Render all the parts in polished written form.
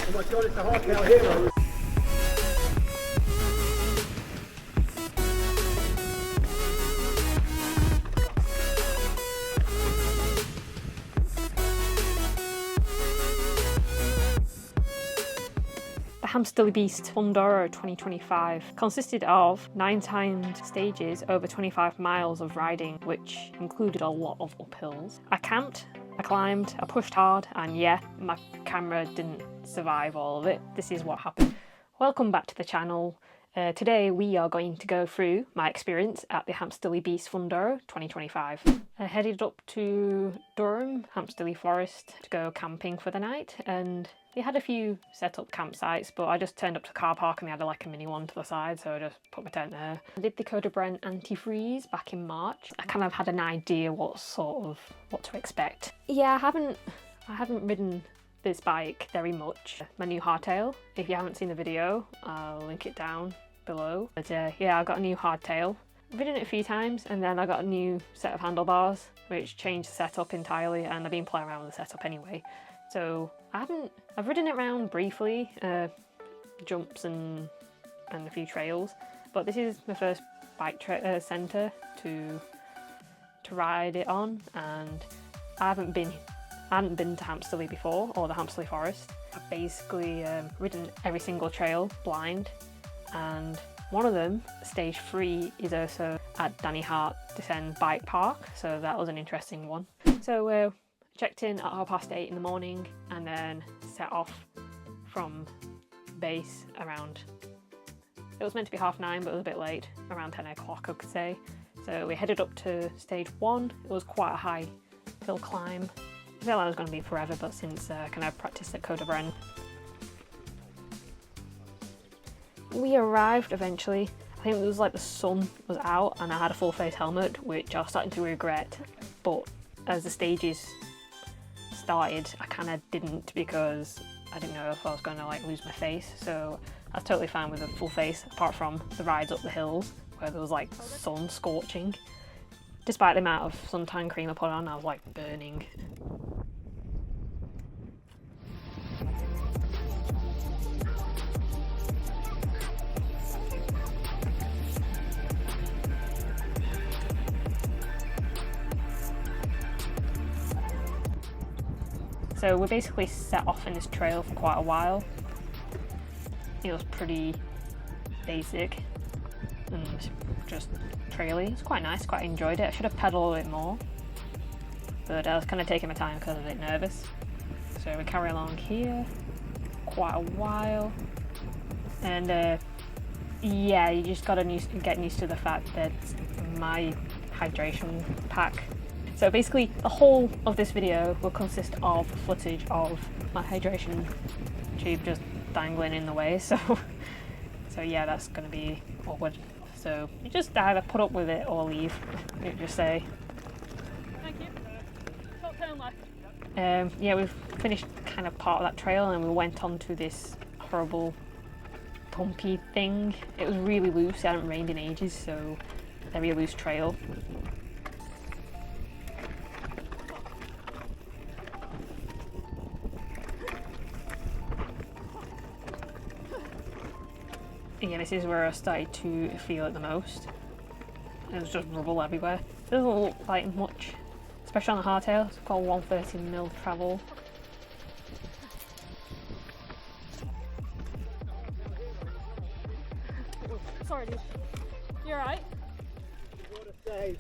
Oh my god, it's a Hardtail hero. The Hamsterley Beast Funduro 2025 consisted of 9 timed stages over 25 miles of riding, which included a lot of uphills. I camped, I climbed, I pushed hard, and yeah, my camera didn't survive all of it. This is what happened. Welcome back to the channel. Today we are going to go through my experience at the Hamsterley Beast Funduro 2025. I headed up to Durham, Hamsterley Forest, to go camping for the night, and they had a few set up campsites, but I just turned up to the car park and they had like a mini one to the side, so I just put my tent there. I did the Code Brent anti-freeze back in March. I kind of had an idea what to expect. Yeah, I haven't ridden this bike very much. My new Hardtail. If you haven't seen the video, I'll link it down below. But yeah, I got a new Hardtail. I've ridden it a few times, and then I got a new set of handlebars, which changed the setup entirely, and I've been playing around with the setup anyway. So I've ridden it around briefly, jumps and a few trails, but this is my first bike centre to ride it on, and I hadn't been to Hamsterley before, or the Hamsterley Forest. I've basically ridden every single trail blind, and one of them, stage 3, is also at Danny Hart Descend Bike Park, so that was an interesting one. So checked in at 8:30 in the morning and then set off from base around, it was meant to be 9:30, but it was a bit late, around 10 o'clock I could say. So we headed up to stage 1. It was quite a high hill climb. I felt like it was going to be forever, but since I kind of practiced at Code Brent. We arrived eventually. I think it was like the sun was out and I had a full face helmet, which I was starting to regret, but as the stages started I kind of didn't, because I didn't know if I was going to like lose my face, so I was totally fine with a full face apart from the rides up the hills where there was like sun scorching. Despite the amount of suntan cream I put on, I was like burning. So we basically set off in this trail for quite a while. It was pretty basic and just traily. It was quite nice, quite enjoyed it. I should have pedalled a bit more, but I was kind of taking my time because I was a bit nervous. So we carry along here quite a while, and yeah, you just gotta get used to the fact that my hydration pack. So basically the whole of this video will consist of footage of my hydration tube just dangling in the way, so yeah, that's going to be awkward. So you just either put up with it or leave. You just say. Thank you. Short turn left. Yeah, we've finished kind of part of that trail and we went on to this horrible bumpy thing. It was really loose, it hadn't rained in ages, so very loose trail. Yeah, this is where I started to feel it the most. It was just rubble everywhere. It doesn't look like much, especially on the Hardtail. It's got 130mm travel. Sorry, dude. You alright? What a save.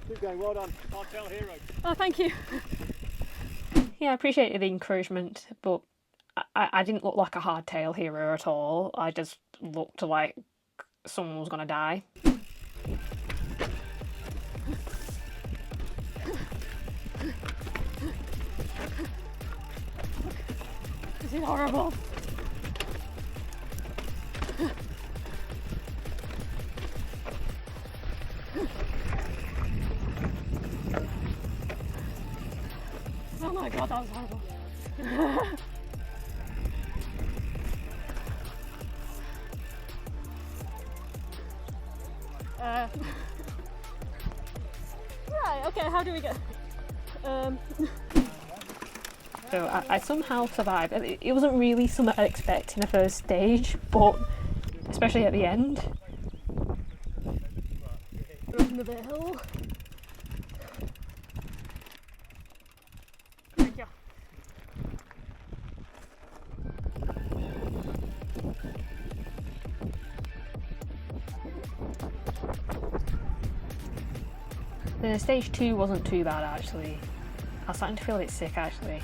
Keep going, well done. Hardtail hero. Oh, thank you. Yeah, I appreciated the encouragement, but I didn't look like a hardtail hero at all. I just looked like someone was going to die. This is horrible. Oh my god, that was horrible. Right, okay, how do we get... So I somehow survived. It wasn't really something I'd expect in the first stage, but especially at the end. Over the hill. Thank you. The stage 2 wasn't too bad actually. I was starting to feel a bit sick actually.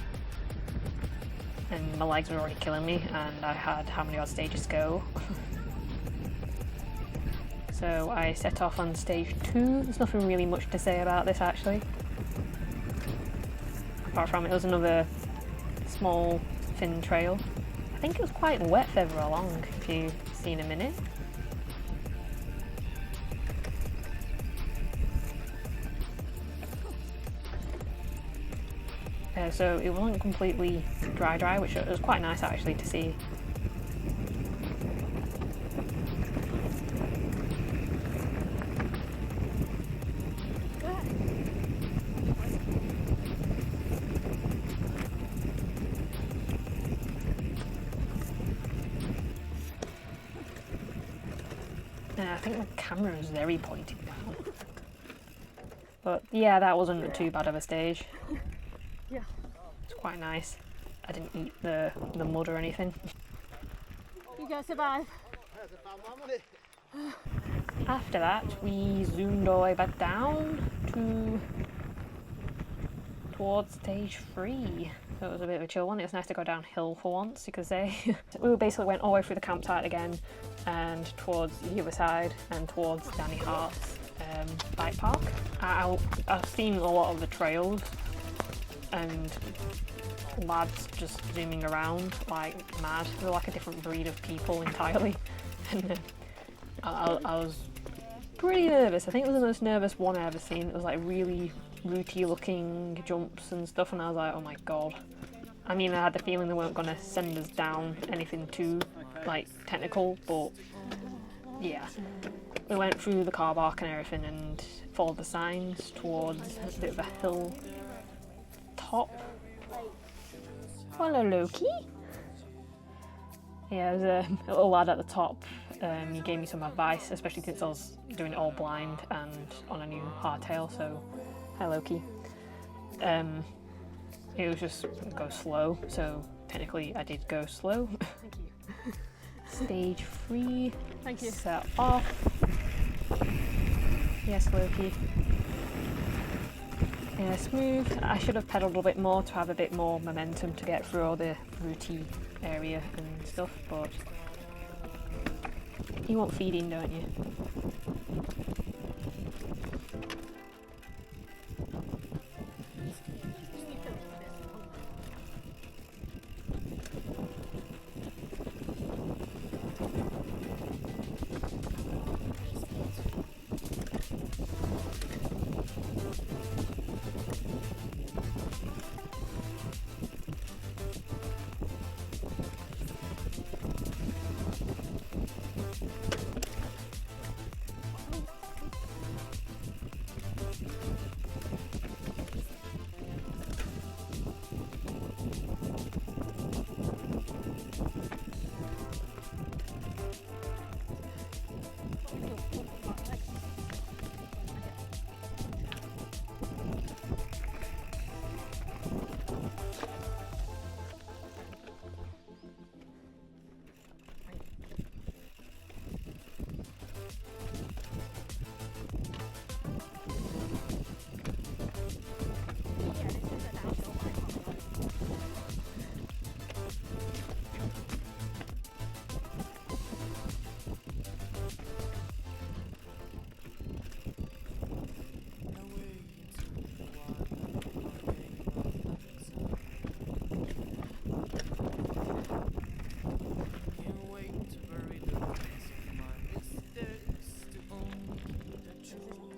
And my legs were already killing me, and I had how many odd stages to go. So I set off on stage 2. There's nothing really much to say about this actually. Apart from it was another small thin trail. I think it was quite wet further along, if you see in a minute. So it wasn't completely dry, which was quite nice actually to see. I think the camera is very pointed down. But yeah, that wasn't too bad of a stage. Yeah. It's quite nice. I didn't eat the mud or anything. You guys survive. After that, we zoomed all the way back down towards stage 3. So it was a bit of a chill one. It was nice to go downhill for once, you could say. We basically went all the way through the campsite again and towards the other side and towards Danny Hart's bike park. I've seen a lot of the trails and lads just zooming around like mad. They're like a different breed of people entirely. And I was pretty nervous. I think it was the most nervous one I ever seen. It was like really rooty looking jumps and stuff, and I was like, oh my god. I mean, I had the feeling they weren't going to send us down anything too like technical, but yeah. We went through the car park and everything and followed the signs towards a bit of a hill top. Hello, Loki. Yeah, there was a little lad at the top. He gave me some advice, especially since I was doing it all blind and on a new hardtail, so hi Loki. It was just go slow, so technically I did go slow. Thank you. Stage 3. Thank you. Set off. Yes, Loki. Yeah, smooth. I should have pedalled a bit more to have a bit more momentum to get through all the rooty area and stuff, but you want feeding, don't you?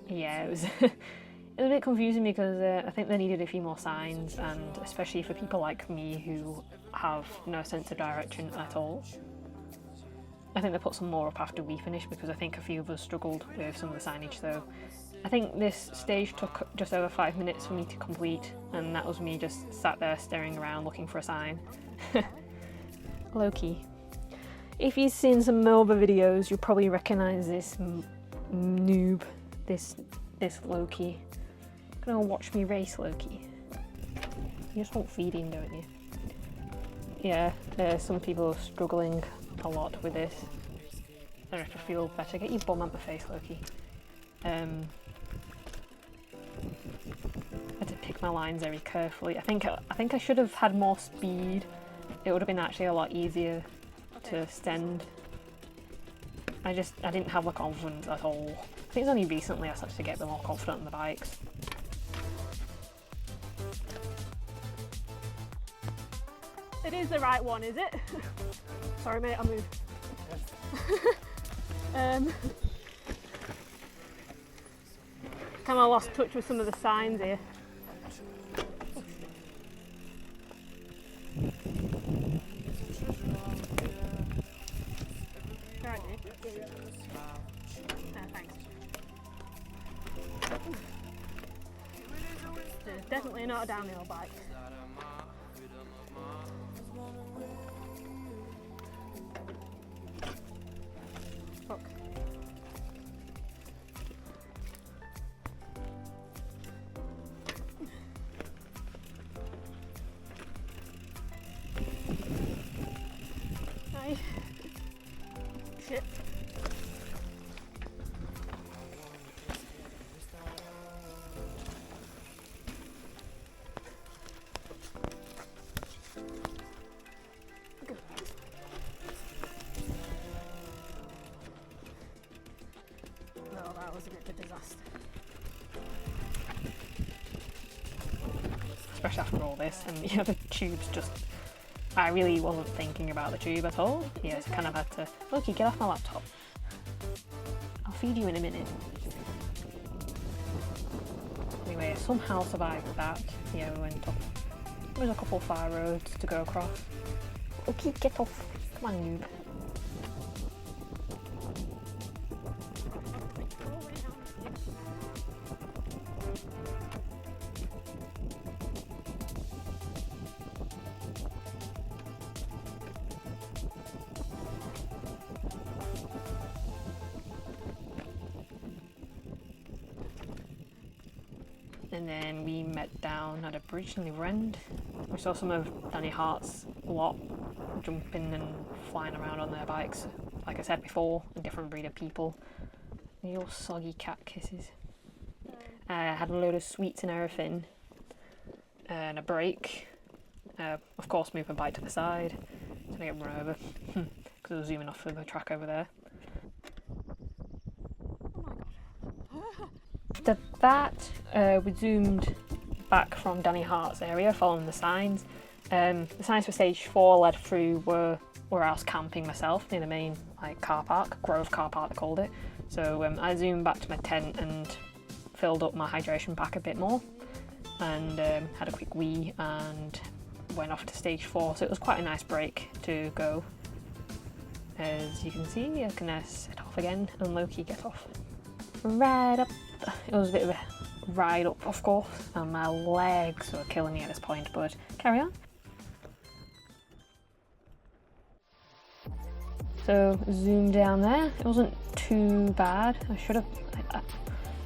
Yeah, it was it was a bit confusing because I think they needed a few more signs, and especially for people like me who have no sense of direction at all. I think they put some more up after we finished because I think a few of us struggled with some of the signage, so I think this stage took just over 5 minutes for me to complete, and that was me just sat there staring around looking for a sign. Low-key. If you've seen some Melba videos, you'll probably recognise this noob, this Loki. Gonna watch me race Loki. You just won't feed him, don't you? Yeah, some people are struggling a lot with this. I don't have to feel better. Get your bum out my face, Loki. I had to pick my lines very carefully. I think I should have had more speed. It would have been actually a lot easier to stand. I didn't have the confidence at all. I think it's only recently I started to get a bit more confident on the bikes. It is the right one, is it? Sorry mate, I moved. Kind of lost touch with some of the signs here. Alright, thanks. It's definitely not a downhill bike. Fuck. Hi. Shit. No, that was a bit of a disaster. Especially after all this, and you know, the tube's just... I really wasn't thinking about the tube at all. Yeah, so kind of had to... Loki, get off my laptop. I'll feed you in a minute. Anyway, I somehow survived that. Yeah, we went up. There was a couple of fire roads to go across. Loki, get off. Come on, noob. And then we met down at a bridge near Rend. We saw some of Danny Hart's lot jumping and flying around on their bikes. Like I said before, a different breed of people. Your soggy cat kisses. I had a load of sweets and everything. And a break. Of course, move my bike to the side. So I get run over. Because I was zooming off of the track over there. After that, we zoomed back from Danny Hart's area, following the signs. The signs for stage 4 led through where I was camping myself near the main car park, Grove car park they called it. So I zoomed back to my tent and filled up my hydration pack a bit more, and had a quick wee and went off to stage 4. So it was quite a nice break to go. As you can see, I can set off again and Loki get off. Right up. It was a bit of a ride up, of course, and my legs were killing me at this point, but carry on. So zoom down there. It wasn't too bad. I should have. I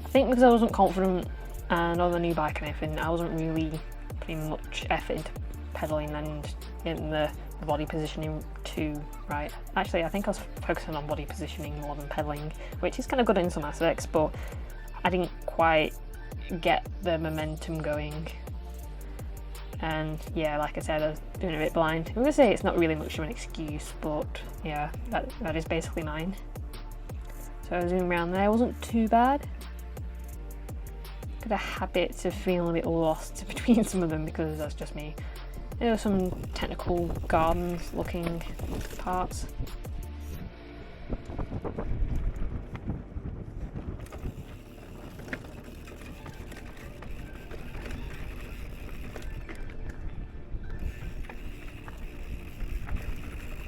think because I wasn't confident and on the new bike and everything, I wasn't really putting much effort into pedaling and in the body positioning too right. Actually, I think I was focusing on body positioning more than pedaling, which is kind of good in some aspects, but I didn't quite get the momentum going. And yeah, like I said, I was doing it a bit blind. I'm gonna say it's not really much of an excuse, but yeah, that is basically mine. So I was zooming around there, it wasn't too bad. Got a habit of feeling a bit lost between some of them because that's just me. There were some technical gardens looking parts.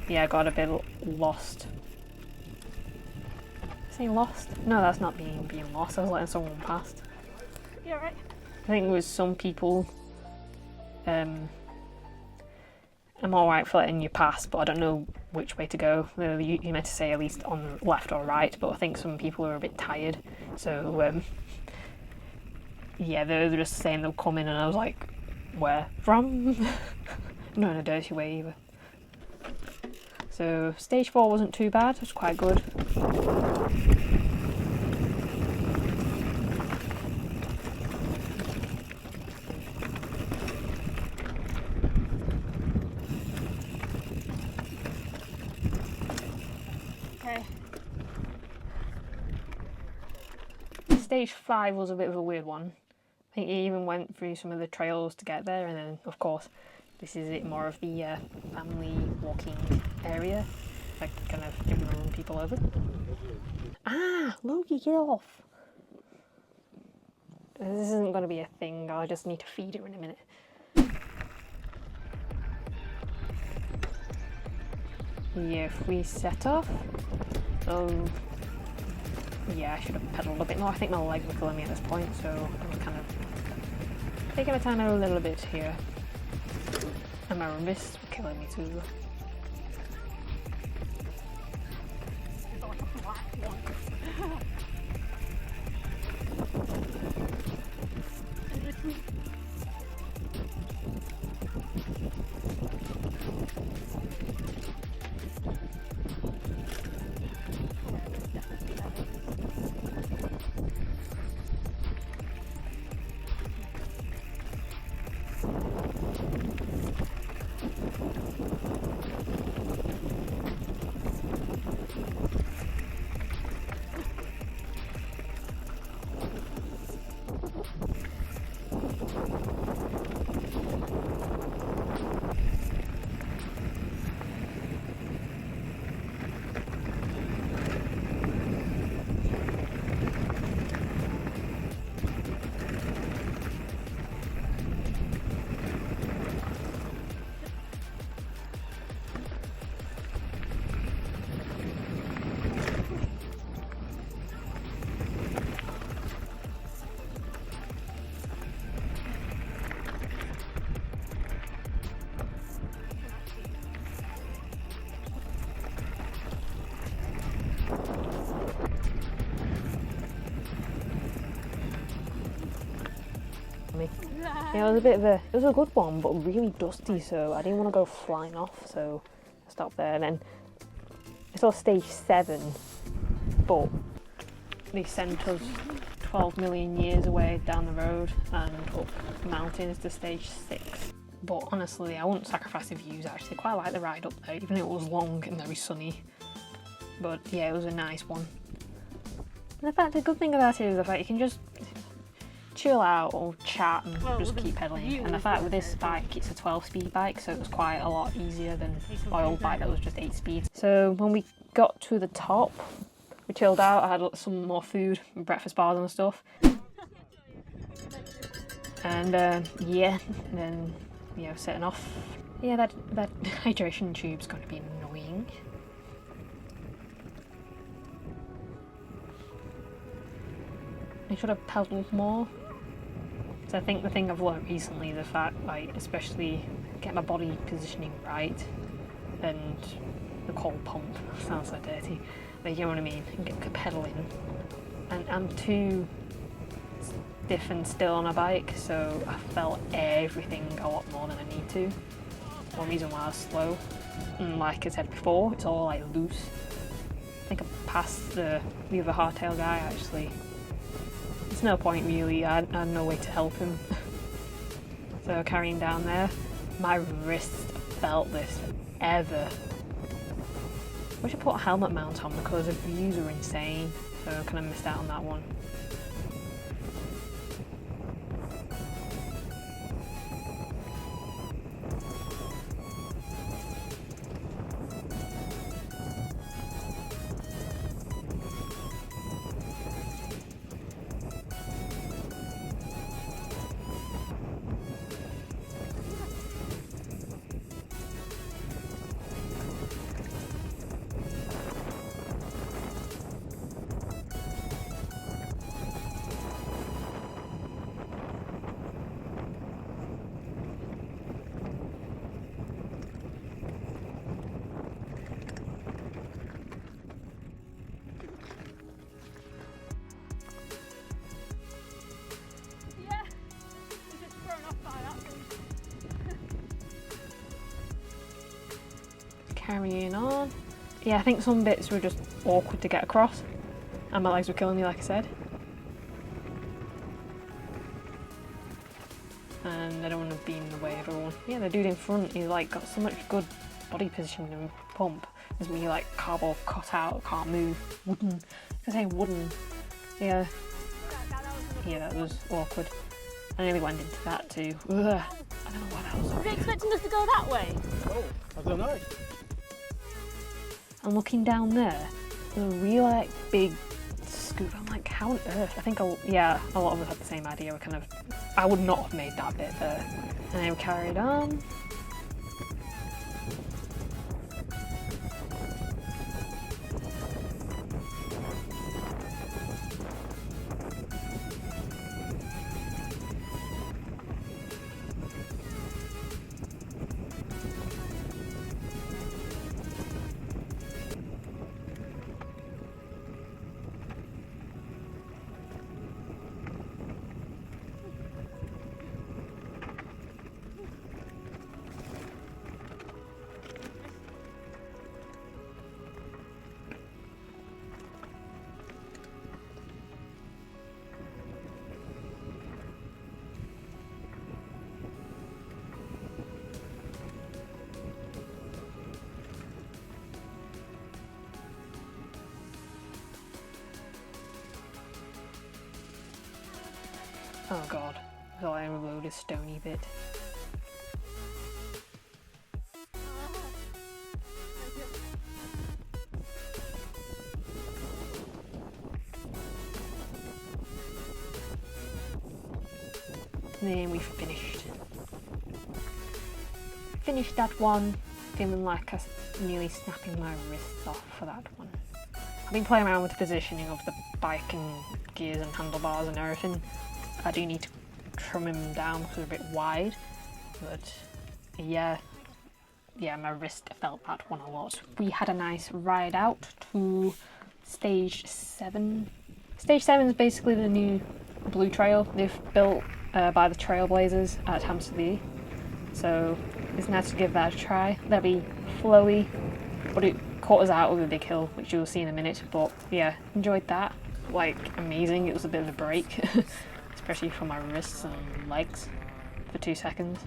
Yeah, I got a bit lost. Saying lost? No, that's not being lost. I was letting someone past. You alright? I think with some people, I'm alright for letting you pass, but I don't know which way to go. You meant to say at least on left or right, but I think some people are a bit tired. So, yeah, they're just saying they'll come in, and I was like, where from? Not in a dirty way either. So, stage 4 wasn't too bad, it was quite good. Okay. Stage 5 was a bit of a weird one. I think you even went through some of the trails to get there, and then, of course, this is it more of the family walking area, like kind of giving people over. Ah, Logie, get off! This isn't going to be a thing, I just need to feed her in a minute. Yeah, if we set off, yeah, I should have pedalled a bit more. I think my legs were killing me at this point, so I'm kind of taking my time a little bit here. And my wrists were killing me too. Yeah, it was a good one, but really dusty, so I didn't want to go flying off, so I stopped there. And then I saw stage 7, but they sent us 12 million years away down the road and up mountains to stage 6. But honestly, I wouldn't sacrifice the views. I actually quite like the ride up there, even though it was long and very sunny. But yeah, it was a nice one. And the fact, the good thing about it is the fact you can just chill out or chat and just keep pedaling. And the fact with this bike, it's a 12-speed bike, so it was quite a lot easier than my old bike that was just 8 speeds. So when we got to the top, we chilled out. I had some more food, breakfast bars and stuff. And yeah, and then, you know, setting off. Yeah, that hydration tube's going to be annoying. I should have pedalled more. So I think the thing I've learned recently is the fact, like, especially get my body positioning right, and the cold pump sounds so dirty, but you know what I mean, and get pedaling. And I'm too stiff and still on a bike, so I felt everything a lot more than I need to. One reason why I was slow, and like I said before, it's all like loose. I think I passed the other hardtail guy actually. It's no point really, I had no way to help him. So carrying down there, my wrist felt this forever. I should put a helmet mount on because the views are insane, so I kind of missed out on that one. carrying on. Yeah, I think some bits were just awkward to get across, and my legs were killing me, like I said. And I don't want to be in the way of everyone. Yeah, the dude in front, he's like got so much good body position and pump. There's me like cardboard cut out, can't move, wooden. I say wooden. Yeah. Yeah, that was awkward. I nearly went into that too. Ugh. I don't know what else. Were they expecting us to go that way? Oh, I don't know. And looking down there, there's a real like big scoop. I'm like, how on earth? I think, yeah, a lot of us had the same idea. I would not have made that bit there. And then we carried on. Oh god, I thought I reloaded a stony bit. And then we finished. Finished that one, feeling like I was nearly snapping my wrists off for that one. I've been playing around with the positioning of the bike and gears and handlebars and everything. I do need to trim them down because they're a bit wide, but yeah, my wrist felt that one a lot. We had a nice ride out to stage 7. Stage 7 is basically the new blue trail they've built by the Trailblazers at Hamsterley. So it's nice to give that a try. That'll be flowy, but it caught us out with a big hill, which you'll see in a minute. But yeah, enjoyed that. Like, amazing. It was a bit of a break, especially for my wrists and legs for 2 seconds.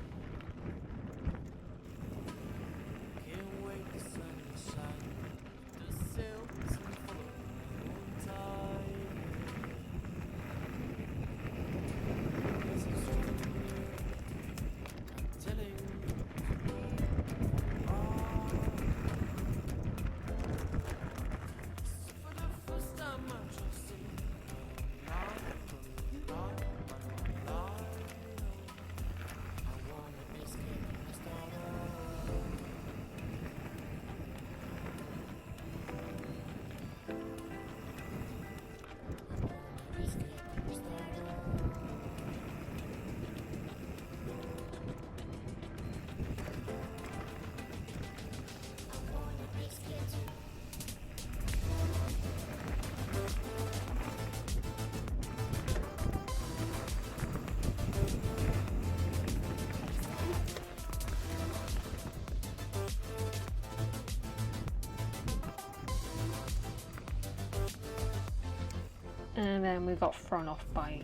And then we got thrown off by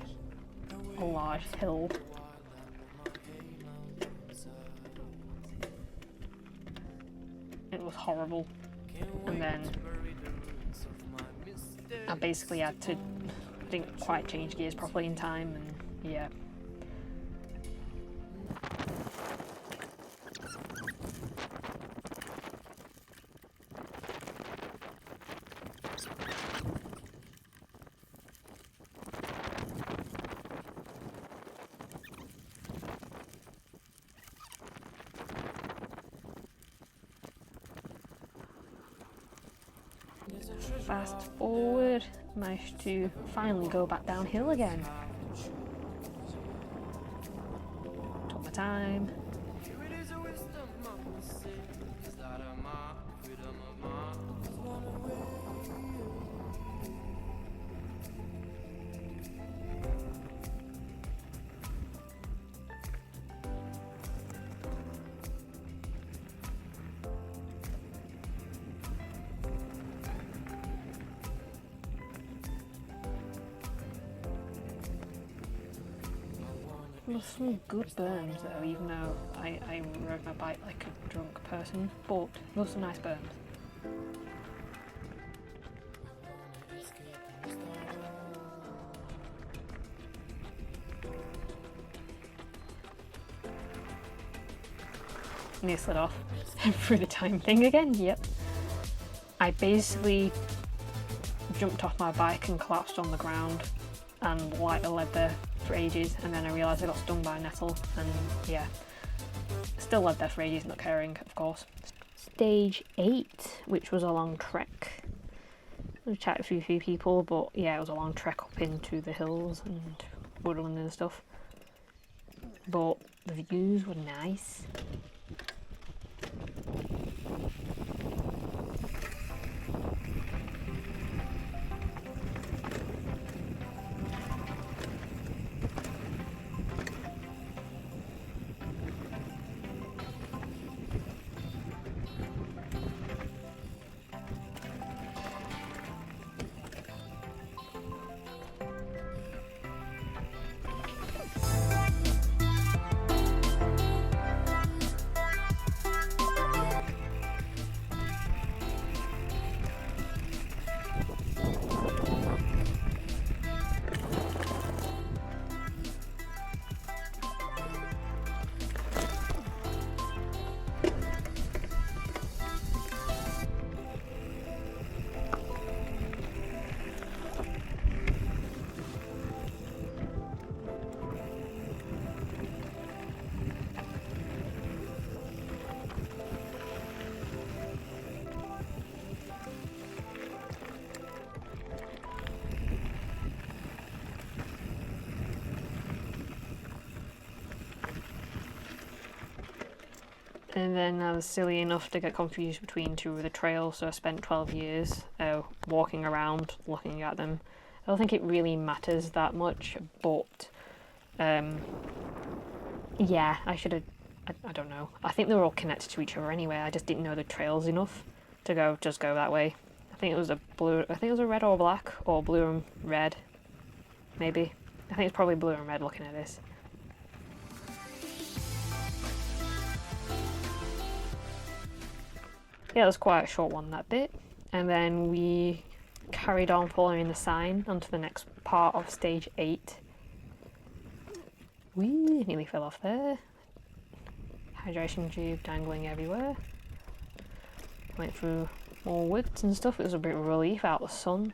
a large hill. It was horrible. And then I basically had to, didn't quite change gears properly in time, and yeah. Fast forward, managed to finally go back downhill again. Took my time. There's some good berms though, even though I rode my bike like a drunk person, but there were some nice berms. Nearly slid off through the time thing again, yep. I basically jumped off my bike and collapsed on the ground and like led there for ages, and then I realised I got stung by a nettle, and yeah, still led there for ages, not caring, of course. Stage 8, which was a long trek. I chatted with a few people, but yeah, it was a long trek up into the hills and woodland and stuff. But the views were nice. And then I was silly enough to get confused between two of the trails, so I spent 12 years walking around looking at them. I don't think it really matters that much, but yeah, I should have, I don't know. I think they were all connected to each other anyway, I just didn't know the trails enough to just go that way. I think it was a red or black, or blue and red, maybe. I think it's probably blue and red looking at this. Yeah, it was quite a short one, that bit. And then we carried on following the sign onto the next part of stage 8. We nearly fell off there. Hydration tube dangling everywhere. Went through more woods and stuff. It was a bit of a relief out of the sun.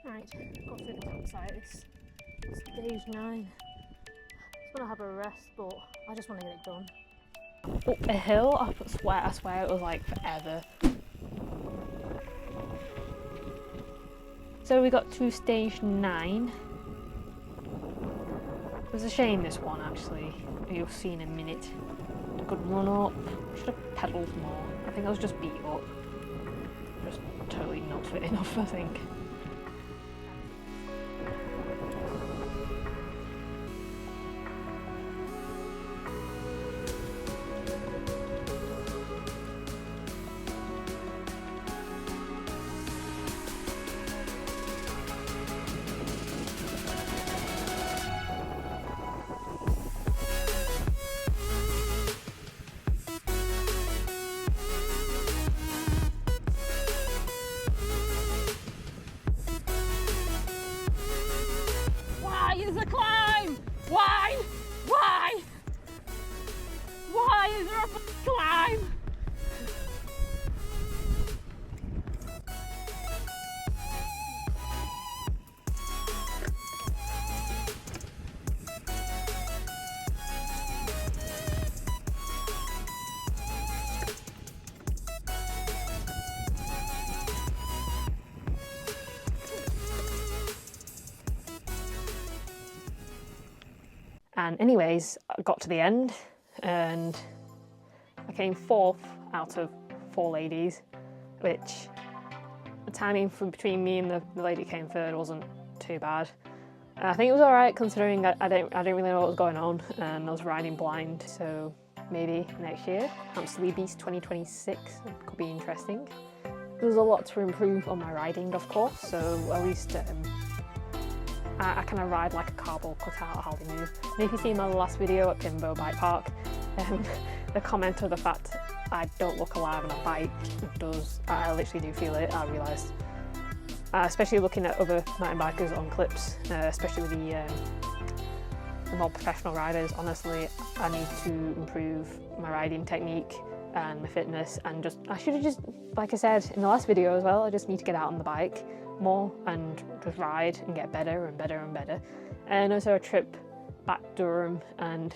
Right, got through the campsite. It's stage 9. Just want to have a rest, but I just want to get it done. Up a hill, I swear it was like forever. So we got to stage 9. It was a shame, this one, actually. You'll see in a minute. I could run up. Should have pedalled more. I think I was just beat up. Just totally not fit enough, I think. climb? Why? Why? Why is there a climb? And anyways, I got to the end and I came 4th out of 4 ladies, which the timing from between me and the lady who came 3rd wasn't too bad. I think it was alright considering I didn't really know what was going on and I was riding blind, so maybe next year, Hamsterley Beast 2026 could be interesting. There's a lot to improve on my riding, of course, so at least I kind of ride like a cardboard cutout of how they move. And if you see my last video at Pimbo Bike Park, the comment of the fact I don't look alive on a bike does, I literally do feel it, I realised. Especially looking at other mountain bikers on clips, especially with the more professional riders. Honestly, I need to improve my riding technique and my fitness, and I should have just, like I said in the last video as well, I just need to get out on the bike more and just ride and get better and better and better. And also a trip back to Durham and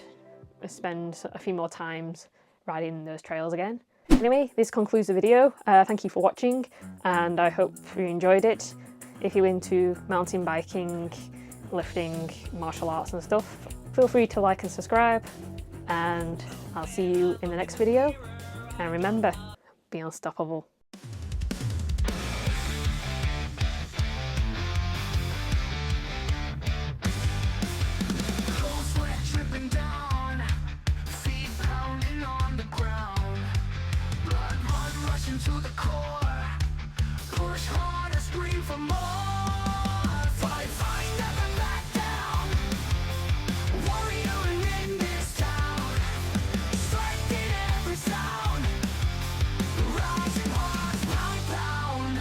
spend a few more times riding those trails again. Anyway, this concludes the video. Thank you for watching and I hope you enjoyed it. If you're into mountain biking, lifting, martial arts and stuff, feel free to like and subscribe, and I'll see you in the next video. And remember, be unstoppable. To the core, push harder, scream for more. Fight, fight, never back down. Warrior in this town, strike in every sound. Rising hearts, pound, pound.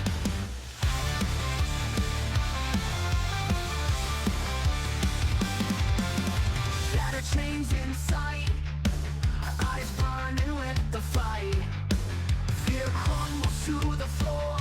Ladder chains in sight, eyes burning with the fight. Fear crumbles to the floor.